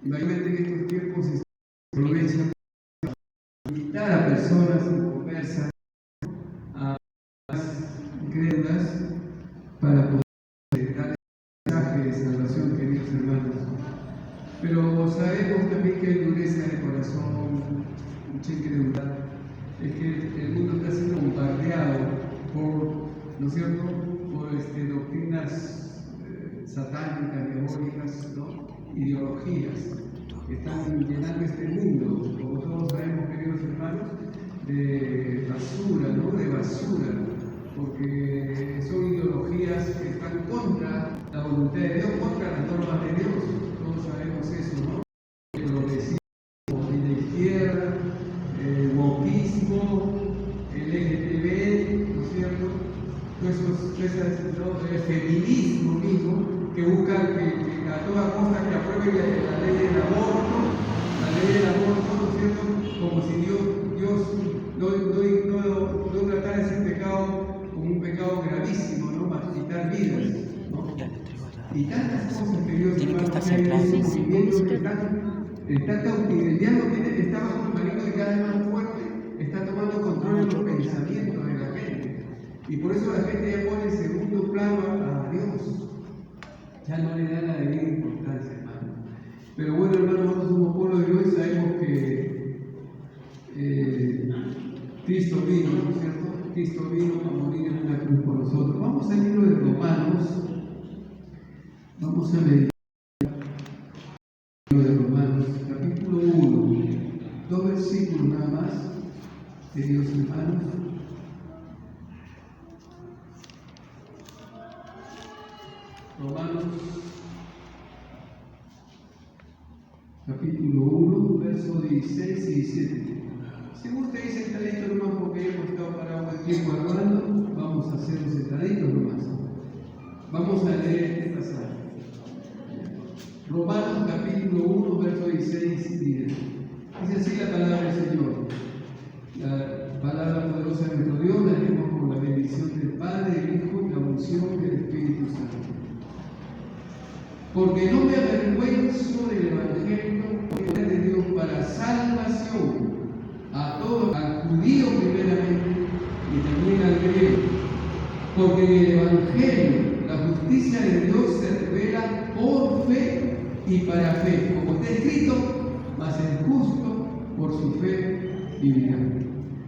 Imagínate que en estos tiempos se aprovechan para invitar a personas inconversas, a incrédulas, para poder dar el mensaje de salvación, queridos hermanos. Pero sabemos también que hay dureza de corazón, mucha incredulidad. Es que el mundo está siendo bombardeado por, ¿no es cierto?, por doctrinas satánicas, diabólicas, ¿no?, ideologías que están llenando este mundo, como todos sabemos, queridos hermanos, de basura, ¿no?, de basura, porque son ideologías que están contra la voluntad de Dios, contra las normas de Dios. Todos sabemos eso, ¿no? El progresismo de la izquierda, el wokismo, el LGTB, ¿no es cierto? El feminismo mismo, que buscan que a toda costa que aprueben la ley del aborto, ¿no es cierto? Como si Dios no tratara ese pecado como un pecado gravísimo, ¿no?, para quitar vidas, ¿no? Y tantas cosas, queridos hermanos, que hay en ese movimiento que está cautiveando, que está bajo el maligno y cada vez más fuerte, está tomando control de los pensamientos de la gente. Y por eso la gente ya pone en segundo plano a Dios. Ya no le da la debida importancia, hermano. Pero bueno, hermano, nosotros somos pueblo de Dios y sabemos que Cristo vino, ¿no es cierto? Cristo vino a morir en una cruz por nosotros. Vamos al libro de Romanos. Vamos a leer el libro de Romanos, capítulo 1. 2 versículos nada más, queridos hermanos. Romanos, capítulo 1, versos 16 y 17. Si usted dice sentadito nomás porque hemos estado parados el tiempo hablando, vamos a hacer un sentadito nomás. Vamos a leer este pasaje. Romanos, capítulo 1, versos 16 y 17. Dice así la palabra del Señor. La palabra poderosa de nuestro Dios la leemos con la bendición del Padre, del Hijo y la unción del Espíritu Santo. Porque no me avergüenzo del Evangelio de Dios para salvación a todos, al judío primeramente y también al griego. Porque en el Evangelio la justicia de Dios se revela por fe y para fe, como está escrito, mas el justo por su fe vivirá.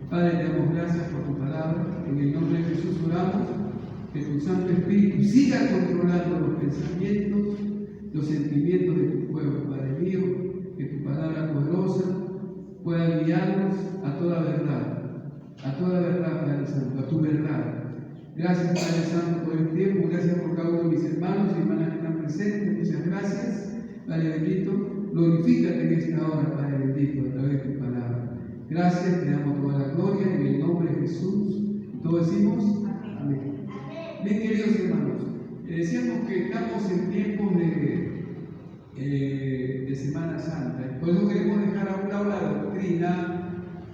Padre, te damos gracias por tu palabra. En el nombre de Jesús oramos que tu Santo Espíritu siga controlando los pensamientos, los sentimientos de tu pueblo, Padre mío, que tu palabra poderosa pueda guiarnos a toda verdad, Padre Santo, a tu verdad. Gracias, Padre Santo, por el tiempo, gracias por cada uno de mis hermanos y hermanas que están presentes, muchas gracias, Padre bendito, glorifícate en esta hora, Padre bendito, a través de tu palabra. Gracias, te damos toda la gloria en el nombre de Jesús. Todos decimos amén. Bien, queridos hermanos, decíamos que estamos en tiempos de Semana Santa. Por eso queremos dejar a un lado la doctrina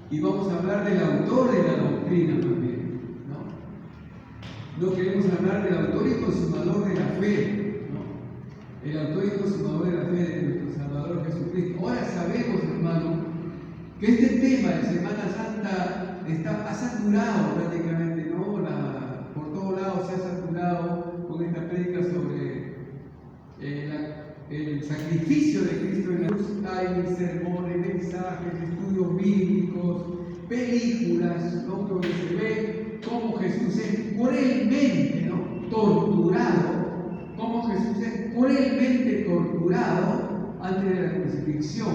y vamos a hablar del autor de la doctrina también, ¿no? No queremos hablar del autor y consumador de la fe, ¿no? El autor y consumador de la fe de nuestro Salvador Jesucristo. Ahora sabemos, hermano, que este tema de Semana Santa ha saturado prácticamente, ¿no? Por todos lados se ha saturado con esta prédica sobre el sacrificio de Cristo en la cruz. Hay sermones, mensajes, estudios bíblicos, películas, ¿no?, donde se ve cómo Jesús es cruelmente, ¿no?, torturado, cómo Jesús es cruelmente torturado antes de la crucifixión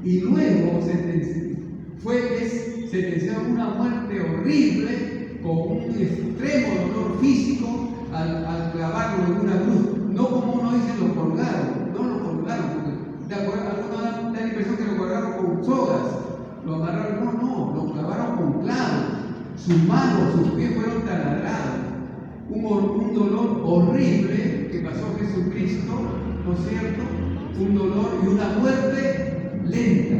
y luego fue sentenciado a una muerte horrible con un extremo dolor físico al clavarlo en una cruz. No como uno dice lo colgaron, porque algunos dan la impresión que lo colgaron con sogas, lo amarraron, no, lo clavaron con clavos, sus manos, sus pies fueron taladrados. Un dolor horrible que pasó Jesucristo, ¿no es cierto? Un dolor y una muerte lenta.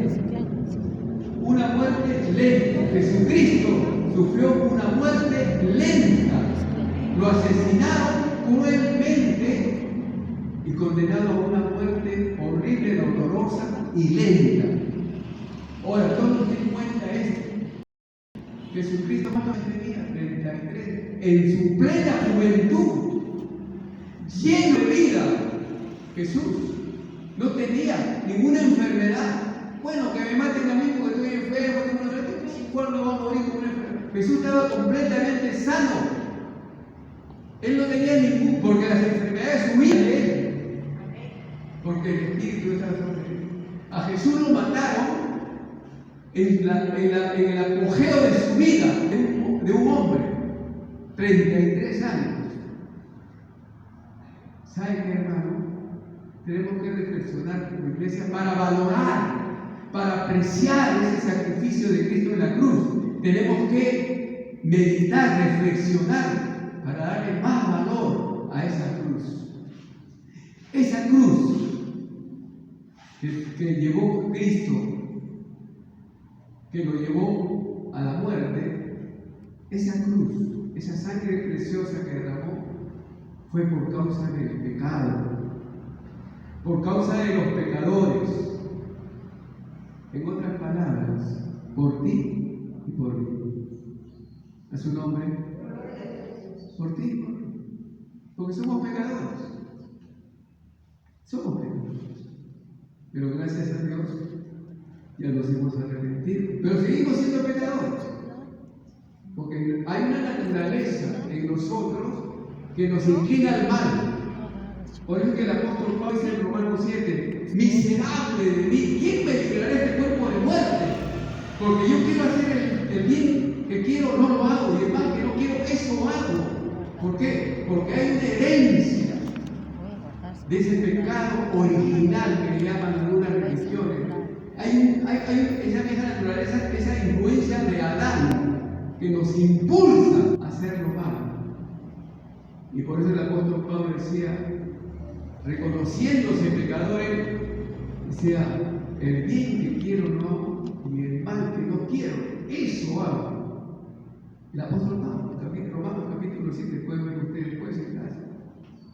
Una muerte lenta. Jesucristo sufrió una muerte lenta. Lo asesinaron cruelmente y condenado a una muerte horrible, dolorosa y lenta. Ahora, todos ten en cuenta esto. Jesucristo, ¿cuántos años tenía? 33. En su plena juventud, lleno de vida, Jesús no tenía ninguna enfermedad. Bueno, que me maten a mí porque estoy enfermo, ¿cuál no va a morir con una enfermedad? Jesús estaba completamente sano. Él no tenía ningún, porque las enfermedades huían de él. Porque el Espíritu estaba sobre él. A Jesús lo mataron en el apogeo de su vida, de un hombre, 33 años. ¿Sabe qué, hermano? Tenemos que reflexionar como iglesia para valorar, para apreciar ese sacrificio de Cristo en la cruz. Tenemos que meditar, reflexionar, para darle más valor a esa cruz. Esa cruz que llevó Cristo, que lo llevó a la muerte, esa cruz, esa sangre preciosa que derramó, fue por causa del pecado, por causa de los pecadores. En otras palabras, por ti y por mí. ¿A su nombre? Por ti y por mí. Porque somos pecadores. Somos pecadores. Pero gracias a Dios ya nos hemos arrepentido. Pero seguimos siendo pecadores. Porque hay una naturaleza en nosotros que nos inclina al mal. Por eso que el apóstol Pablo dice en Romanos 7: miserable de mí, ¿quién me librará de este cuerpo de muerte? Porque yo quiero hacer el bien que quiero, no lo hago, y el mal que no quiero, eso hago. ¿Por qué? Porque hay una herencia de ese pecado original que le llaman algunas religiones. Hay esa vieja naturaleza, esa influencia de Adán que nos impulsa a hacer lo malo. Y por eso el apóstol Pablo decía, reconociéndose pecadores, decía: el bien que quiero no hago, y el mal que no quiero, eso hago. El apóstol Pablo, Romanos capítulo 7, pueden ver ustedes después en casa.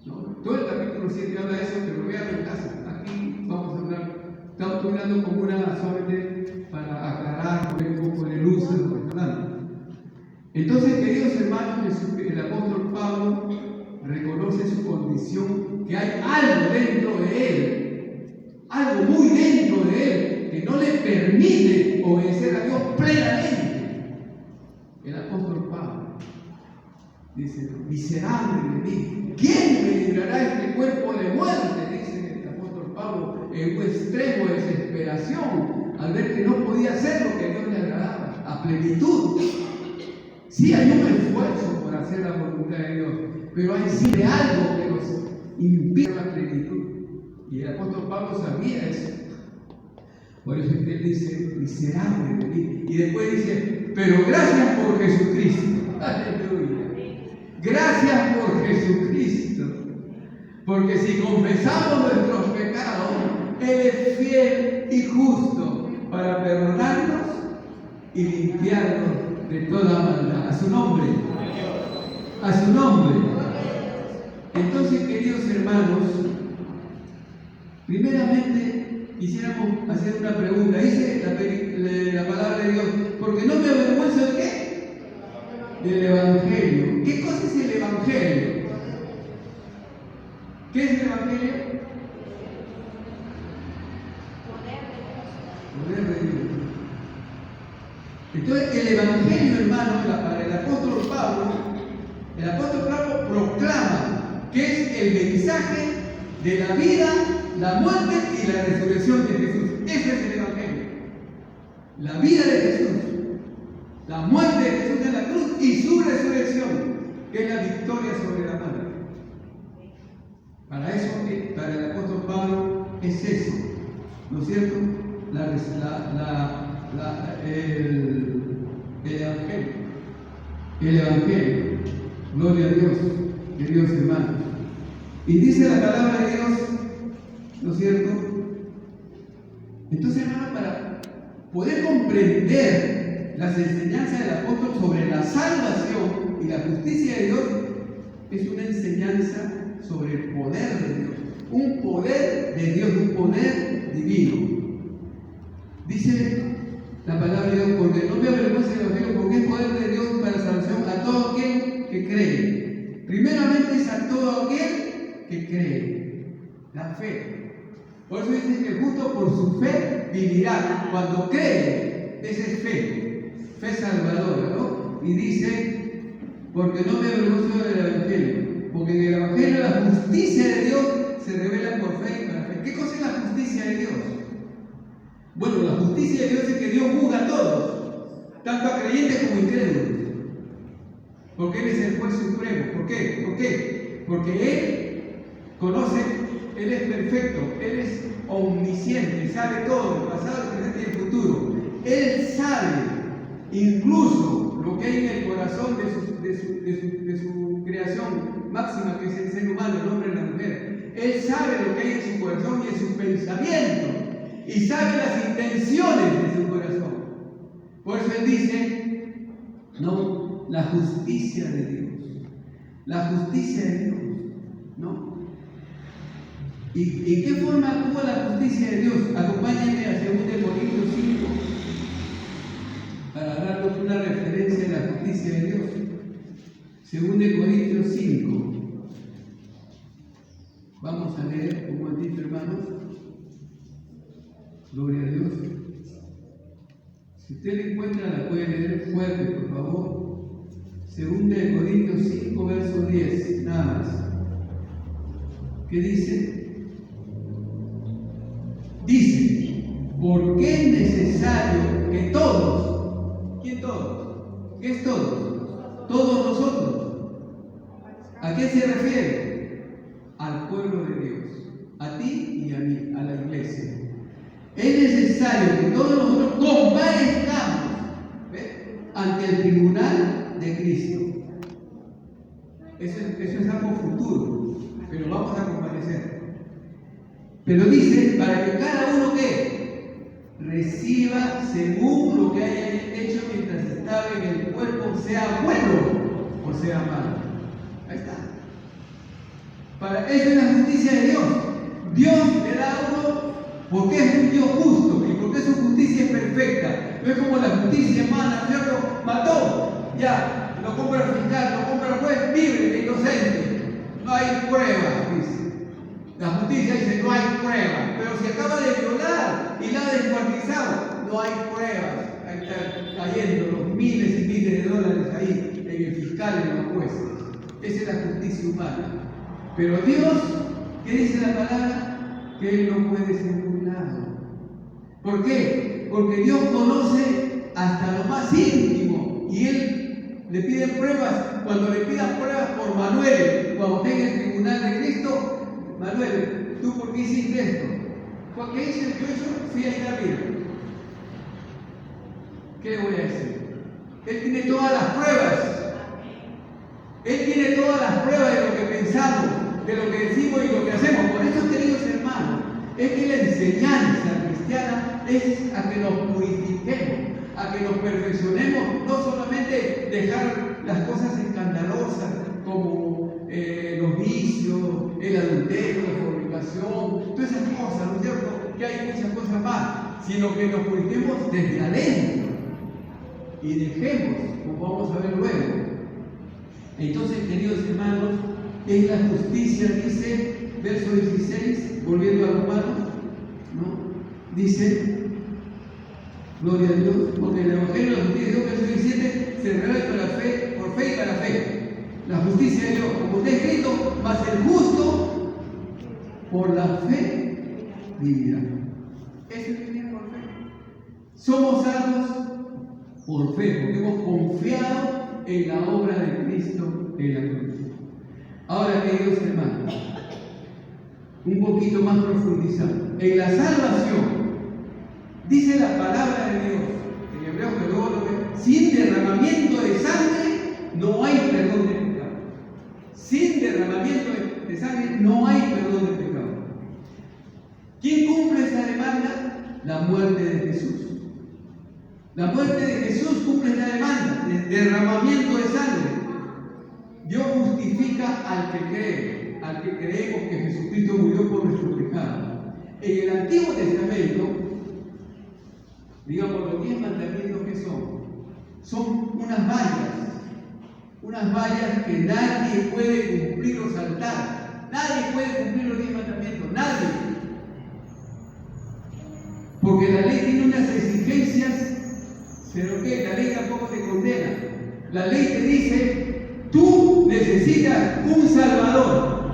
¿No? Todo el capítulo 7 habla de eso, pero vean en casa. Aquí vamos a hablar, estamos dando como una solamente para aclarar, poner un poco de luz a lo que está hablando. Entonces, queridos hermanos, el apóstol Pablo reconoce su condición, que hay algo dentro de él, algo muy dentro de él, que no le permite obedecer a Dios plenamente. El apóstol Pablo dice: miserable de mí, ¿quién me librará de este cuerpo de muerte? Dice el apóstol Pablo en un extremo de desesperación, al ver que no podía hacer lo que a Dios le agradaba, a plenitud. Sí hay un esfuerzo por hacer la voluntad de Dios, pero hay siempre algo que nos impide la plenitud. Y el apóstol Pablo sabía eso. Por eso es que él dice: miserable de mí. Y después dice: pero gracias por Jesucristo. Aleluya. Gracias por Jesucristo. Porque si confesamos nuestros pecados, Él es fiel y justo para perdonarnos y limpiarnos de toda maldad. A su nombre. A su nombre. Entonces, queridos hermanos, primeramente quisiéramos hacer una pregunta. Dice la palabra de Dios: porque no me avergüenzo de qué? Del Evangelio. ¿Qué cosa es el Evangelio? ¿Qué es el Evangelio? Poder de Dios. Entonces, el Evangelio, hermano, para el apóstol Pablo proclama que es el mensaje de la vida, la muerte y la resurrección de Jesús. Ese es el Evangelio. La vida de Jesús, la muerte de Jesús en la cruz y su resurrección, que es la victoria sobre la muerte. Para eso, para el apóstol Pablo, es eso, ¿no es cierto? El Evangelio. El Evangelio. Gloria a Dios, queridos hermanos. Y dice la palabra de Dios, ¿no es cierto? Entonces, hermano, para poder comprender las enseñanzas del apóstol sobre la salvación y la justicia de Dios, es una enseñanza sobre el poder de Dios. un poder de Dios, un poder divino. Dice la palabra de Dios, porque no me avergüenza del Evangelio, porque es poder de Dios para salvación a todo aquel que cree. Primeramente es a todo aquel que cree. La fe. Por eso dice que justo por su fe vivirá. Cuando cree, esa es fe. Fe salvadora, ¿no? Y dice, porque no me avergüenzo del Evangelio, porque en el Evangelio la justicia de Dios se revela por fe y para fe. ¿Qué cosa es la justicia de Dios? Bueno, la justicia de Dios es que Dios juzga a todos, tanto a creyentes como a incrédulos. Porque Él es el juez supremo. ¿Por qué? ¿Por qué? Porque Él conoce, Él es perfecto, Él es omnisciente, sabe todo, el pasado, el presente y el futuro. Él sabe incluso lo que hay en el corazón de su creación máxima, que es el ser humano, el hombre y la mujer. Él sabe lo que hay en su corazón y en su pensamiento, y sabe las intenciones de su corazón. Por eso Él dice, no, la justicia de Dios. La justicia de Dios, ¿no? ¿Y qué forma actúa la justicia de Dios? Acompáñenme a 2 Corintios 5 para darnos una referencia de la justicia de Dios. 2 Corintios 5. Vamos a leer un momentito, hermanos. Gloria a Dios. Si usted la encuentra, la puede leer fuerte, por favor. 2 Corintios 5, verso 10, nada más. ¿Qué dice? Dice, porque es necesario que todos, ¿quién todos? ¿Qué es todos? Todos nosotros. ¿A qué se refiere? Al pueblo de Dios, a ti y a mí, a la iglesia. Es necesario que todos nosotros comparezcamos ante el tribunal de Cristo. Eso es algo futuro, pero vamos a comparecer. Pero dice, para que cada uno que reciba según lo que haya hecho mientras estaba en el cuerpo, sea bueno o sea malo. Ahí está. Eso es la justicia de Dios. Dios le da a uno porque es un Dios justo y porque su justicia es perfecta. No es como la justicia humana, ¿cierto? Mató, ya, lo compra el fiscal, lo compra el juez, libre, inocente. No hay pruebas, dice. La justicia dice, no hay pruebas. Pero si acaba de violar y la ha descuartizado, no hay pruebas. Ahí están cayendo los miles y miles de dólares ahí en el fiscal y en los jueces. Esa es la justicia humana. Pero Dios, ¿qué dice la palabra? Que Él no puede ser burlado. ¿Por qué? Porque Dios conoce hasta lo más íntimo y Él le pide pruebas. Cuando le pidan pruebas por Manuel, cuando esté en el tribunal de Cristo, Manuel, ¿tú por qué hiciste esto? Porque hice yo fui a ir a vida. ¿Qué le voy a decir? Él tiene todas las pruebas. Él tiene todas las pruebas de lo que pensamos, de lo que decimos y lo que hacemos. Por eso, queridos hermanos, es que la enseñanza cristiana es a que nos purifiquemos, a que nos perfeccionemos, no solamente dejar las cosas escandalosas como los vicios, el adulterio, la fornicación, todas esas cosas, ¿no es cierto? Que hay muchas cosas más, sino que nos purifiquemos desde adentro y dejemos, como vamos a ver luego. Entonces, queridos hermanos, es la justicia, dice, verso 16, volviendo a Romanos, ¿no? Dice, gloria a Dios, porque el Evangelio de la justicia de Dios, verso 17, se revela por fe y para fe. La justicia de Dios, como está escrito, mas el justo por la fe vivirá. Eso es vivir por fe. Somos salvos por fe, porque hemos confiado en la obra de Cristo en la cruz. Ahora, queridos hermanos, un poquito más profundizando. En la salvación, dice la palabra de Dios, en Hebreos, que luego lo ve, sin derramamiento de sangre no hay perdón de pecado. Sin derramamiento de sangre no hay perdón de pecado. ¿Quién cumple esta demanda? La muerte de Jesús. La muerte de Jesús cumple esta demanda de derramamiento de sangre. Dios justifica al que cree. al que creemos que Jesucristo murió por nuestro pecado. En el Antiguo Testamento, digamos, los 10 mandamientos que son unas vallas que nadie puede cumplir o saltar. Nadie puede cumplir los 10 mandamientos, nadie. Porque la ley tiene unas exigencias, pero que la ley tampoco te condena. La ley te dice, tú necesitas un salvador,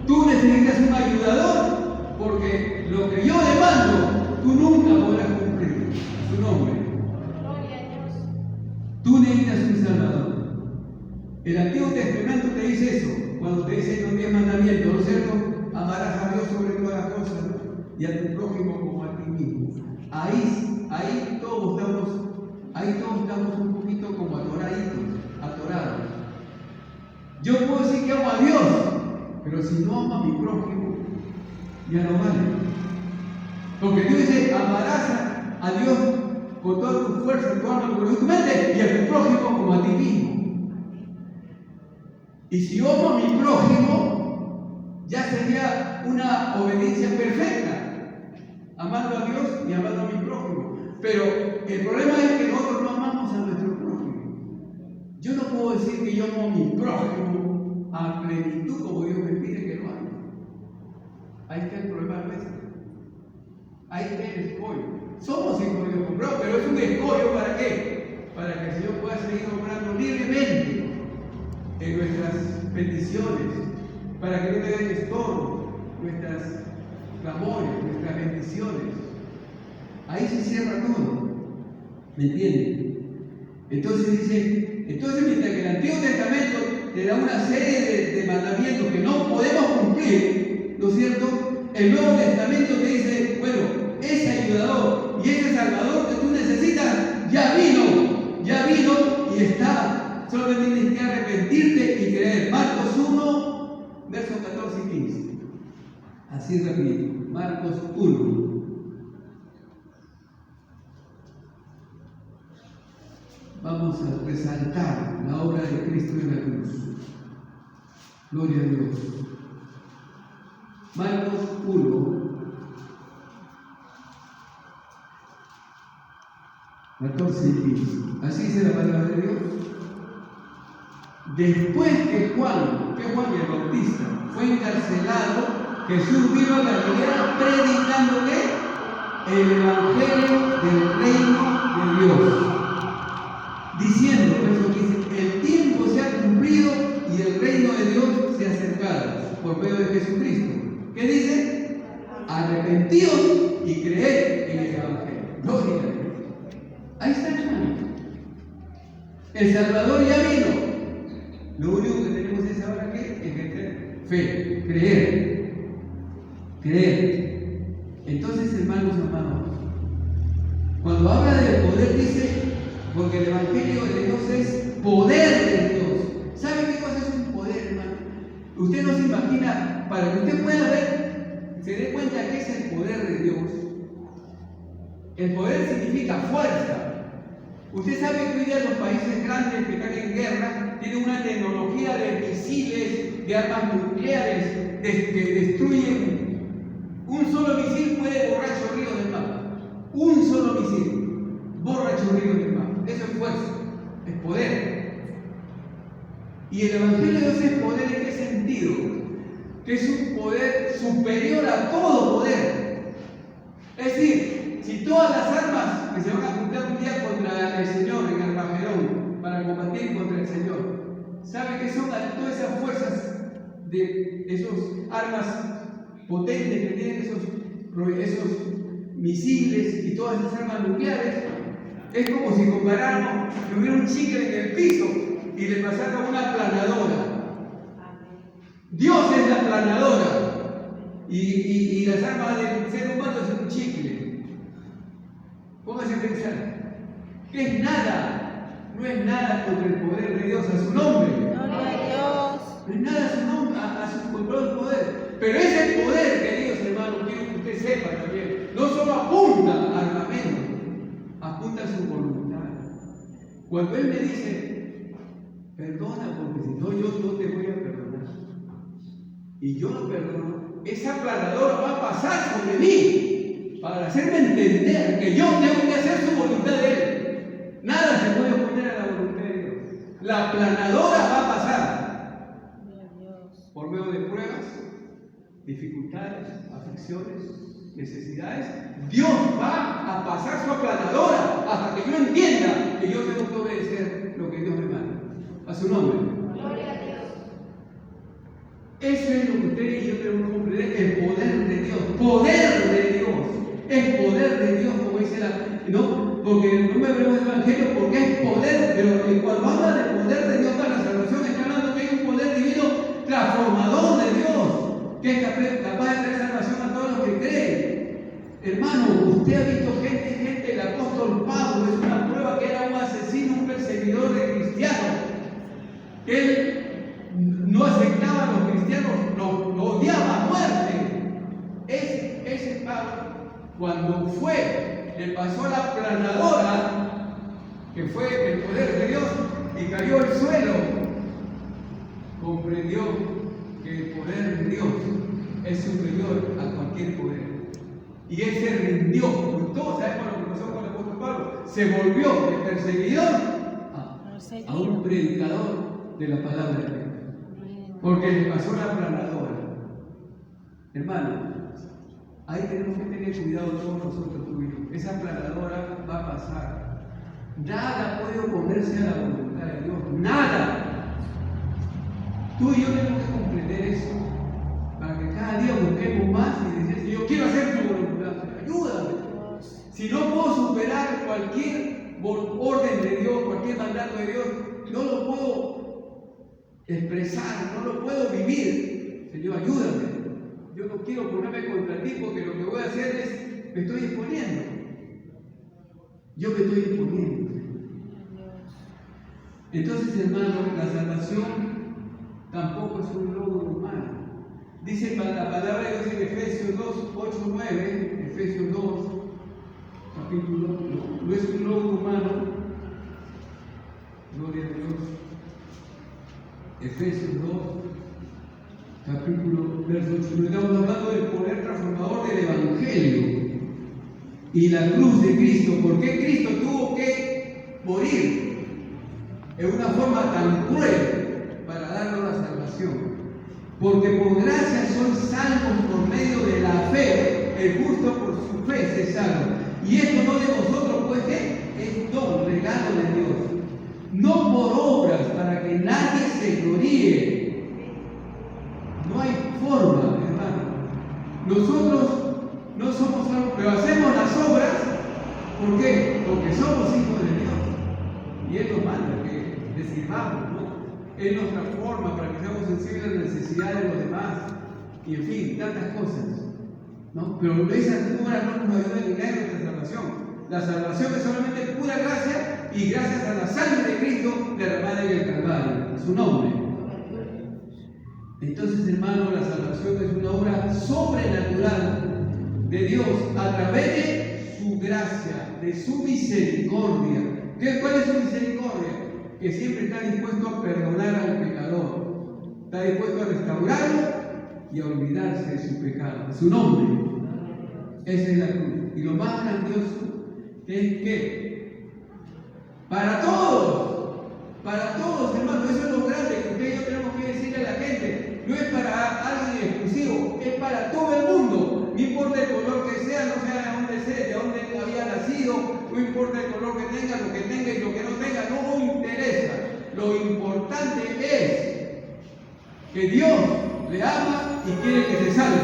tú necesitas un ayudador, porque lo que yo demando, tú nunca podrás cumplir. Su nombre. Gloria a Dios. Tú necesitas un salvador. El Antiguo Testamento te dice eso, cuando te dice los 10 mandamientos, ¿no es cierto? Amarás a Dios sobre todas las cosas, ¿no? Y a tu prójimo como a ti mismo. Ahí todos estamos un poquito como atorados. Yo puedo decir que amo a Dios, pero si no amo a mi prójimo, ya no vale. Porque Dios dice, amarás a Dios con toda tu fuerza, tu alma, tu corazón, tu mente, y a tu prójimo como a ti mismo. Y si yo amo a mi prójimo, ya sería una obediencia perfecta, amando a Dios y amando a mi prójimo. Pero el problema es que nosotros no amamos a nuestro prójimo. Yo no puedo decir que yo amo a mi prójimo a plenitud como Dios me pide que lo ame. Ahí está el problema nuestro. Ahí está el escollo. Somos hijos de Dios comprados, pero es un escollo ¿para qué? Para que el Señor pueda seguir obrando libremente en nuestras bendiciones, para que no te den estorbo nuestras clamores, nuestras bendiciones. Ahí se cierra todo. ¿Me entienden? Entonces mientras que el Antiguo Testamento te da una serie de mandamientos que no podemos cumplir, ¿no es cierto? El Nuevo Testamento te dice, bueno, ese ayudador y ese salvador que tú necesitas ya vino y está. Solo tienes que arrepentirte y creer. Marcos 1, versos 14 y 15. Así repito, Marcos 1. Vamos a resaltar la obra de Cristo en la cruz. Gloria a Dios. Marcos 1, 14 y 15. Así dice la palabra de Dios. Después que Juan el Bautista, fue encarcelado, Jesús vino a Galilea predicándole el Evangelio del reino de Dios, diciendo, verso 15, el tiempo se ha cumplido y el reino de Dios se ha acercado por medio de Jesucristo. ¿Qué dice? Arrepentíos y creed en el Evangelio. Gloria a Dios. Ahí está, hermano. El Salvador ya vino. Lo único que tenemos es ahora que ejercer fe, creer. Entonces, hermanos amados, cuando habla del poder dice, porque el Evangelio de Dios es poder de Dios. ¿Sabe qué cosa es un poder, hermano? Usted no se imagina, para que usted pueda ver, se dé cuenta que es el poder de Dios. El poder significa fuerza. Usted sabe que hoy día los países grandes que están en guerra tienen una tecnología de misiles, de armas nucleares, que destruyen. Un solo misil puede borrar chorrillos del mar. Un solo misil borra chorrillos del mar. Eso es fuerza, es poder. Y el Evangelio de Dios es poder ¿en qué sentido? Que es un poder superior a todo poder. Es decir, si todas las armas que se van a apuntar un día contra el Señor en Armagedón para combatir contra el Señor, ¿sabe qué son todas esas fuerzas de esas armas potentes que tienen esos misiles y todas esas armas nucleares? Es como si comparáramos que hubiera un chicle en el piso y le pasara una aplanadora. Dios es la aplanadora y las armas del ser humano es un chicle. Póngase a pensar, que es nada, no es nada contra el poder de Dios, a su nombre. Gloria a Dios. No es nada a su nombre, a su control poder. Pero ese poder, queridos hermanos, quiero que usted sepa también, no solo apunta al armamento, apunta a su voluntad. Cuando Él me dice, perdona, porque si no, yo no te voy a perdonar. y yo no perdono, esa aplanadora va a pasar sobre mí para hacerme entender que yo tengo que hacer su voluntad de Él. Nada se puede oponer a la voluntad de Dios. La aplanadora va a pasar por medio de pruebas, dificultades, aflicciones, necesidades. Dios va a pasar su aplanadora hasta que yo entienda que yo tengo que obedecer lo que Dios me manda. A su nombre. Gloria a Dios. Eso es lo que ustedes y yo tenemos que comprender, el poder de Dios. Poder de Dios. Es poder de Dios, como dice no, porque no me hablemos del Evangelio porque es poder, pero cuando habla de poder de Dios para la salvación, está hablando que hay un poder divino transformador de Dios, que es capaz de traer salvación a todos los que creen. Hermano, usted ha visto gente, el apóstol Pablo es una prueba que era un asesino, un perseguidor de cristianos. Él no aceptaba a los cristianos, los odiaba a muerte. Ese Pablo, cuando le pasó la aplanadora, que fue el poder de Dios, y cayó al suelo, comprendió que el poder de Dios es superior a cualquier poder. Y él se rindió. Todos sabemos lo que pasó con el apóstol Pablo. Se volvió de perseguidor a un predicador de la palabra de Dios. Porque le pasó la aplanadora. Hermano, ahí tenemos que tener cuidado todos nosotros, tú y yo. Esa aplanadora va a pasar. Nada puede oponerse a la voluntad de Dios. Nada. Tú y yo tenemos que comprender eso. Para que cada día busquemos más y decir, yo quiero hacer tu voluntad. Ayúdame. Si no puedo superar cualquier orden de Dios, cualquier mandato de Dios, no lo puedo expresar, no lo puedo vivir. Señor, ayúdame. Yo no quiero ponerme contra ti porque lo que voy a hacer es, me estoy imponiendo. Yo me estoy imponiendo. Entonces, hermano, la salvación tampoco es un logro humano. Dice la palabra de Dios en Efesios 2, 8, 9, Efesios 2, capítulo, no es un logro humano. Gloria a Dios. Efesios 2, capítulo, verso 8. Estamos hablando del poder transformador del Evangelio y la cruz de Cristo. ¿Por qué Cristo tuvo que morir en una forma tan cruel para darnos la salvación? Porque por gracia sois salvos por medio de la fe, el justo por su fe se salva. Y esto no de vosotros, pues es don, regalo de Dios. No por obras, para que nadie se gloríe. No hay forma, hermano. Nosotros no somos salvos, pero hacemos las obras. ¿Por qué? Porque somos hijos de Dios. Y Él nos manda que le sirvamos, ¿no? Él nos transforma para que seamos sensibles a las necesidades de los demás. Y en fin, tantas cosas, ¿no? Pero esas obras no nos ayudan en nada en nuestra salvación. La salvación es solamente pura gracia y gracias a la sangre de Cristo derramada en el Calvario, su nombre. Entonces, hermano, la salvación es una obra sobrenatural de Dios a través de su gracia, de su misericordia. ¿Cuál es su misericordia? Que siempre está dispuesto a perdonar al pecador, está dispuesto a restaurarlo y a olvidarse de su pecado, de su nombre. Esa es la cruz. Y lo más grandioso es que para todos, hermano, eso es lo grande que usted y yo tenemos que decirle a la gente. No es para alguien exclusivo, es para todo el mundo. No importa el color que sea, no sea de dónde sea, de dónde había nacido, no importa el color que tenga, lo que tenga y lo que no tenga, no interesa. Lo importante es que Dios le ama y quiere que se salve.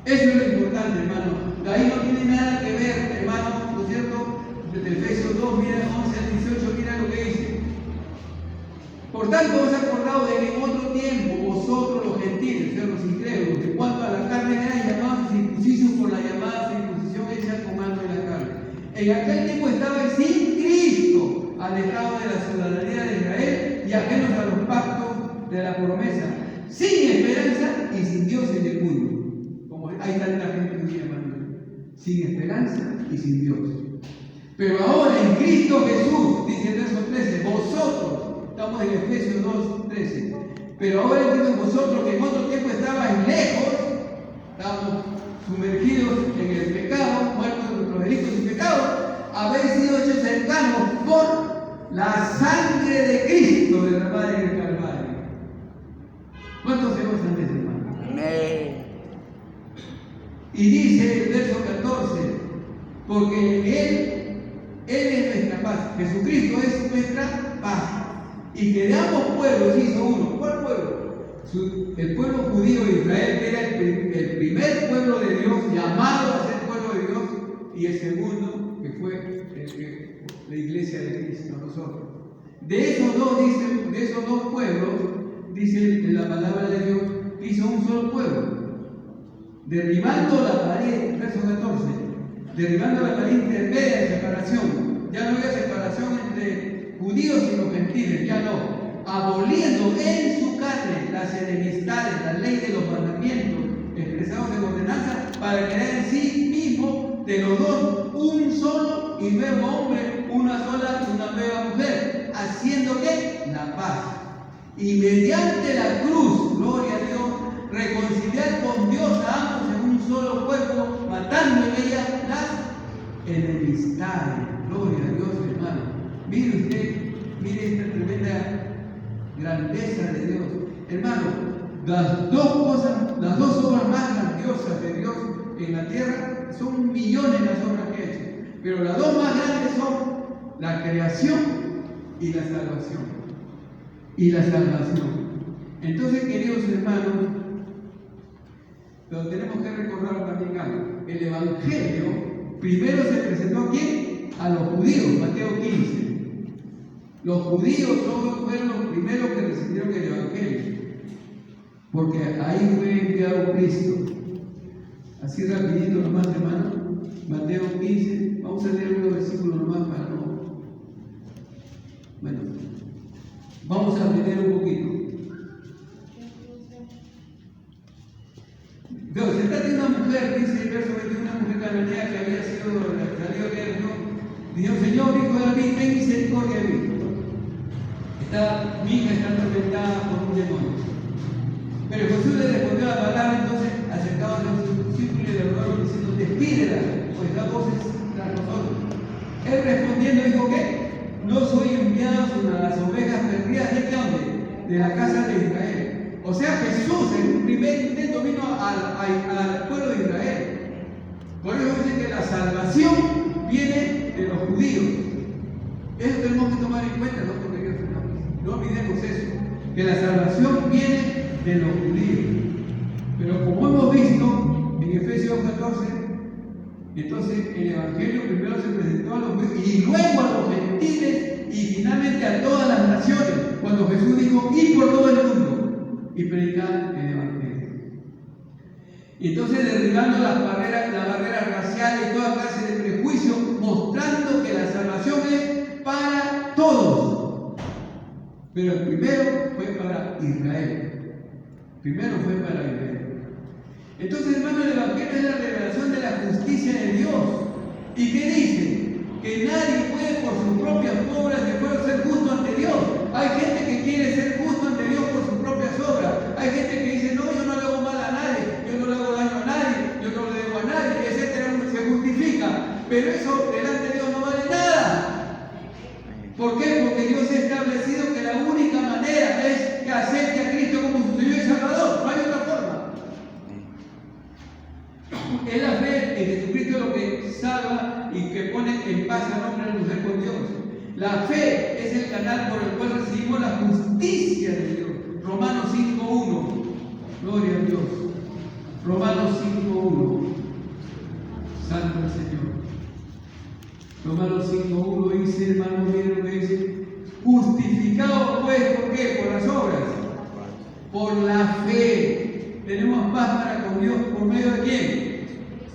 Eso es lo importante, hermano. De ahí no tiene nada que ver, hermano, ¿no es cierto? Desde Efesios 2, mira 11 al 18, mira lo que dice. Por tanto, os he acordado de que en otro tiempo vosotros los gentiles, o sea, los incrédulos, en cuanto a la carne eran llamados circuncisos por la llamada circuncisión hecha con mano de la carne. En aquel tiempo estaban sin Cristo, alejados de la ciudadanía de Israel y ajenos a los pactos de la promesa, sin esperanza y sin Dios en el mundo. Como hay tanta gente hoy día, hermano, sin esperanza y sin Dios. Pero ahora en Cristo Jesús, dice el verso 13, vosotros, estamos en Efesios 2, 13, Pero ahora entiendo vosotros que en otro tiempo estabais lejos, estábamos sumergidos en el pecado, muertos en nuestros delitos y pecados, habéis sido hechos cercanos por la sangre de Cristo derramada en el Calvario. ¿Cuántos se gozan de ese, hermano? Amén. Y dice el verso 14, porque Él es nuestra paz, Jesucristo es nuestra paz, y que de ambos pueblos hizo uno. ¿Cuál pueblo? El pueblo judío de Israel, que era el primer pueblo de Dios, llamado a ser pueblo de Dios, y el segundo, que fue la iglesia de Cristo, nosotros. De esos dos pueblos, dice la palabra de Dios, hizo un solo pueblo, derribando la pared, verso 14, derribando la pared intermedia de separación. Ya no había separación entre judíos y los gentiles, ya no. Aboliendo en su carne las enemistades, la ley de los mandamientos expresados en ordenanza, para crear en sí mismo de los dos un solo y nuevo hombre, una sola y una nueva mujer, haciendo que la paz. Y mediante la cruz, gloria a Dios, reconciliar con Dios a ambos en un solo cuerpo, matando en ella las enemistades. Gloria a Dios, hermano. Mire usted, mire esta tremenda grandeza de Dios. Hermano, las dos obras más grandiosas de Dios en la tierra, son millones las obras que ha hecho, pero las dos más grandes son la creación y la salvación. Entonces, queridos hermanos, pero tenemos que recordar también algo. El Evangelio primero se presentó ¿a quién? A los judíos, Mateo 15. Los judíos fueron los primeros que recibieron el Evangelio, porque ahí fue enviado Cristo. Así rapidito nomás, hermano, Mateo 15, vamos a leer unos versículos nomás para no... Bueno, vamos a leer un poquito. Pero se trata de una mujer, dice el verso 21, una mujer cananea que había salido de Dios, Señor, hijo de David, ten misericordia de mí. Mi hija está atormentada por un demonio. Pero Jesús le respondió la palabra, entonces acercados a su discípulo y le rogaron diciendo, despídela, pues da voces tras nosotros. Él respondiendo dijo que no soy enviado sino a las ovejas perdidas de dónde? De la casa de Israel. O sea, Jesús en un primer intento vino al pueblo de Israel. Por eso dice que la salvación viene de los judíos. Eso tenemos que tomar en cuenta, ¿no? Porque no olvidemos eso, que la salvación viene de los judíos. Pero como hemos visto en Efesios 14, entonces el Evangelio primero se presentó a los judíos y luego a los gentiles y finalmente a todas las naciones, cuando Jesús dijo, id por todo el mundo y predicad el Evangelio. Y entonces derribando la barrera racial y toda clase de prejuicios, mostrando que la salvación es para todos. Pero el primero fue para Israel. Entonces, hermano, el Evangelio es la revelación de la justicia de Dios. ¿Y qué dice? Que nadie puede por sus propias obras después ser justo ante Dios. Hay gente que quiere ser justo ante Dios por sus propias obras. Hay gente que dice, no, yo no le hago mal a nadie, yo no le hago daño a nadie, yo no le debo a nadie, etcétera, se justifica. Pero eso delante de Dios no vale nada. ¿Por qué? Porque Dios ha establecido que la única manera es que acepte a Cristo como su Señor y Salvador. No hay otra forma. Es la fe en Jesucristo lo que salva y que pone en paz al hombre al luchar con Dios. La fe es el canal por el cual recibimos la justicia de Dios. Romanos 5.1. Gloria a Dios. Romanos 5.1. Santo el Señor. Romanos 5.1 dice, hermano, miren lo que dice. Justificado pues, ¿por qué? Por las obras. Por la fe. Tenemos paz para con Dios. ¿Por medio de quién?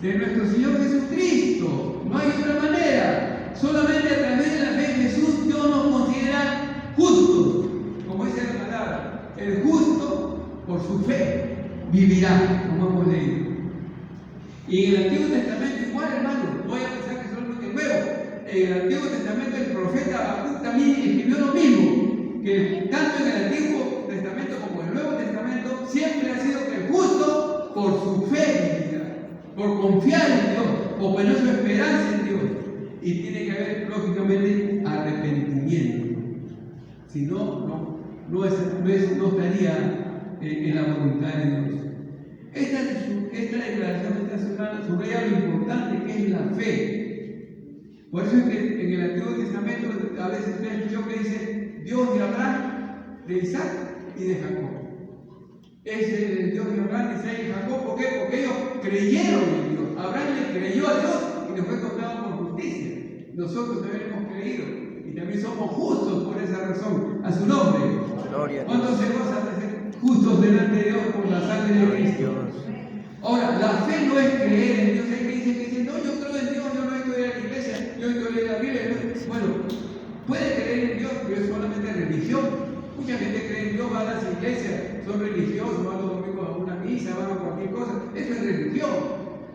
De nuestro Señor Jesucristo. No hay otra manera. Solamente a través de la fe en Jesús Dios nos considera justos. Como dice la palabra. El justo por su fe vivirá, como hemos leído. Y en el Antiguo Testamento igual, hermano. Voy a pensar que solamente el nuevo. En el Antiguo Testamento el profeta Habacuc también escribió lo mismo. Que tanto en el Antiguo Testamento Testamento como en el Nuevo Testamento siempre ha sido que el justo por su fe vivirá, por confiar en Dios, por poner su esperanza en Dios. Y tiene que haber, lógicamente, arrepentimiento. Si no, no estaría en la voluntad de Dios. Esta declaración de esta semana subraya lo importante que es la fe. Por eso es que en el Antiguo Testamento a veces se escuchó que dice Dios de Abraham, de Isaac y de Jacob. Es el Dios de Abraham, de Isaac y de Jacob. ¿Por qué? Porque ellos creyeron en Dios. Abraham le creyó a Dios y le fue contado por justicia. Nosotros también hemos creído y también somos justos por esa razón. A su nombre. ¿Cuántos se gozan de ser justos delante de Dios por la sangre de Cristo? Ahora, la fe no es creer en Dios. Hay que dice, no, yo creo en Dios, yo no he ido a la iglesia, yo he ido a leer la Biblia. Bueno, puede creer en Dios, pero es solamente religión. Mucha gente cree en Dios, va a las iglesias, son religiosos, van los domingos a una misa, van a cualquier cosa. Eso es religión,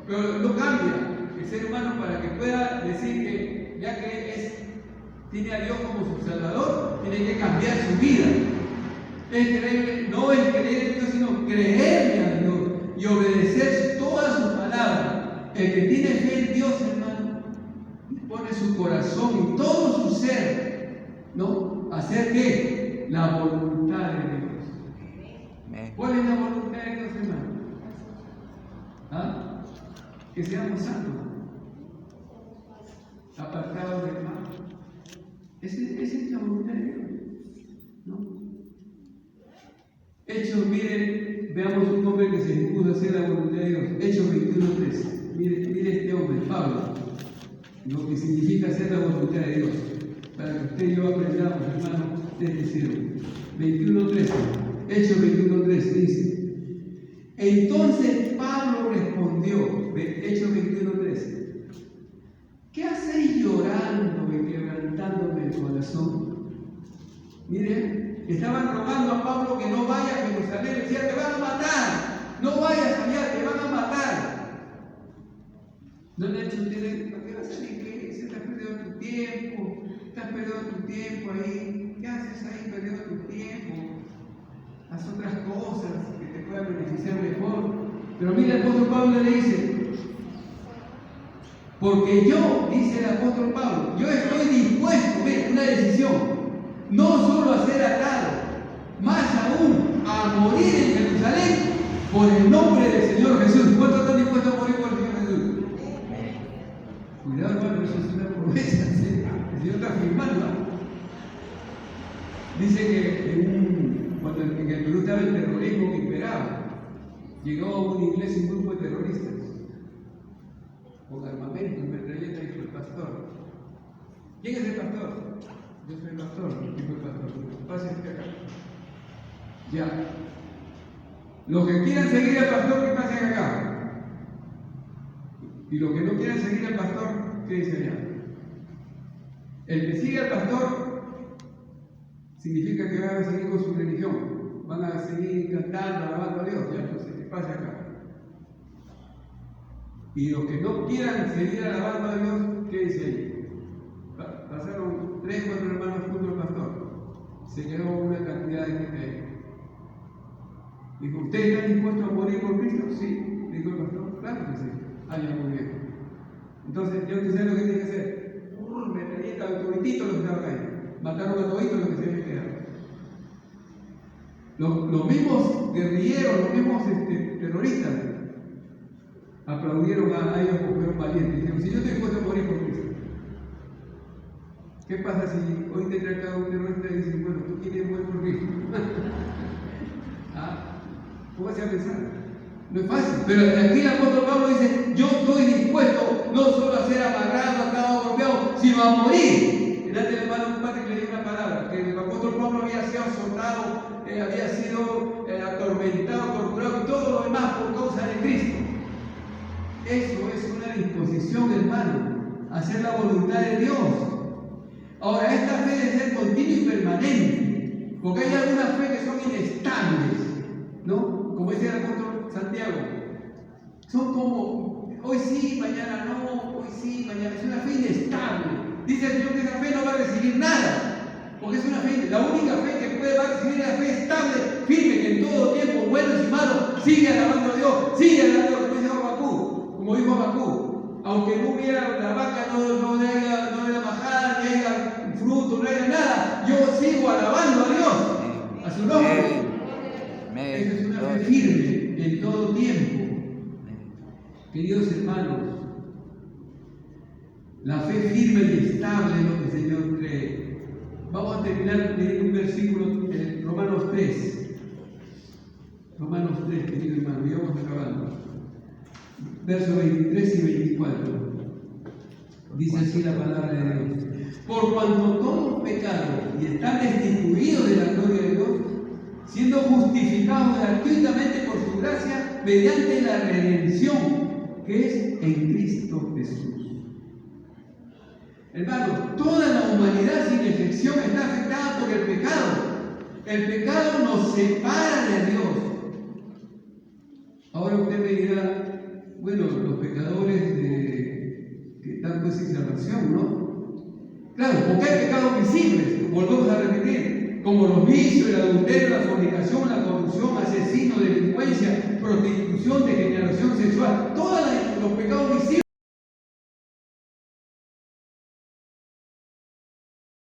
pero no cambia. El ser humano, para que pueda decir que ya que tiene a Dios como su Salvador, tiene que cambiar su vida. No es creer en Dios, sino creerle a Dios y obedecer toda su palabra. El que tiene fe en Dios, hermano, pone su corazón y todo su ser, ¿no? ¿Hacer qué? La voluntad de Dios. ¿Cuál es la voluntad de Dios, hermano? ¿Ah? Que seamos santos, apartados del mal. Esa es la voluntad de Dios, ¿no? Hechos, miren, veamos un hombre que se dispuso a hacer la voluntad de Dios. Hechos 21:13. Mire este hombre, Pablo, lo que significa hacer la voluntad de Dios, para que usted y yo aprendamos, hermano, desde cero. 21:13. Hechos 21:13 dice: entonces Pablo respondió, Hechos 21:13, ¿qué hacéis llorando y quebrantándome el corazón? Miren, estaban rogando a Pablo que no vaya a Jerusalén, decía, te van a matar, no vayas allá, te van a matar. ¿No le han hecho ustedes? ¿Para qué vas a la iglesia? Estás perdiendo tu tiempo, ahí. ¿Qué haces ahí perdiendo tu tiempo? Haz otras cosas que te puedan beneficiar mejor. Pero mira, el apóstol Pablo le dice, porque yo, dice el apóstol Pablo, yo estoy dispuesto, mira, una decisión, no solo a ser atado, más aún a morir en Jerusalén por el nombre del Señor Jesús. ¿Cuántos están dispuestos a morir por el Señor Jesús? Cuidado, hermano, eso es una promesa, ¿sí? El Señor está afirmando. Dice que cuando en el Perú estaba el terrorismo que imperaba, llegó a una iglesia un grupo de terroristas con armamento, metralleta, dijo el pastor. ¿Quién es el pastor? Yo soy el pastor, dijo el pastor. Pásense acá. Ya. Los que quieran seguir al pastor, que pasen acá. Y los que no quieran seguir al pastor, quédense allá. El que sigue al pastor significa que van a seguir con su religión, van a seguir cantando, alabando a Dios, ya entonces que pase acá. Y los que no quieran seguir alabando a Dios, quédense ahí. Pasaron 3 o 4 hermanos junto al pastor. Se quedó una cantidad de gente ahí. Dijo, ¿ustedes están dispuestos a morir por Cristo? Sí, dijo el pastor. Claro que sí. Ya muy bien. Entonces, ¿ya usted sabe lo que tiene que hacer? Metralleta, todititos los que estaban ahí. Mataron a toditos los que se habían quedado. Los mismos guerrilleros, los mismos terroristas aplaudieron a ellos porque fueron valientes. Dijeron, si yo estoy dispuesto a morir por Cristo, ¿qué pasa si hoy te trata un terrorista y dice, bueno, tú quieres morir por Cristo? ¿Cómo se va a pensar? No es fácil. Pero aquí el apóstol Pablo dice, yo estoy dispuesto no solo a ser amarrado, atado, golpeado, sino a morir. Delante del hermano compadre que le dio una palabra, que el apóstol Pablo había sido azotado, había sido atormentado, torturado y todo lo demás por causa de Cristo. Eso es una disposición, hermano, a hacer la voluntad de Dios. Ahora, esta fe debe ser continua y permanente, porque hay algunas fe que son inestables, ¿no? Como dice el apóstol Santiago, son como hoy sí, mañana no, hoy sí, mañana. Es una fe inestable. Dice el Señor que esa fe no va a recibir nada. Porque es una fe, la única fe que puede recibir es la fe estable, firme, que en todo tiempo, buenos y malos, sigue alabando a Dios, sigue alabando a Dios, como dijo Abacú. Aunque no hubiera, la vaca no haya majada, ni haya fruto, no haya nada, yo sigo alabando a Dios, a su nombre. Esa es una fe firme en todo tiempo. Queridos hermanos, la fe firme y estable es lo que el Señor cree. Vamos a terminar leyendo un versículo en Romanos 3. Romanos 3, querido hermano, y vamos acabando. Versos 23 y 24. Dice así la palabra de Dios. Por cuanto todos pecaron y están destituidos de la gloria de Dios, siendo justificados gratuitamente por su gracia mediante la redención que es en Cristo Jesús. Hermanos, toda la humanidad sin excepción está afectada por el pecado. El pecado nos separa de Dios. Ahora usted me dirá, bueno, los pecadores que están pues sin salvación, ¿no? Claro, porque hay pecados visibles, volvemos a repetir, como los vicios, el adulterio, la fornicación, la corrupción, asesino, delincuencia, prostitución, degeneración sexual. Todas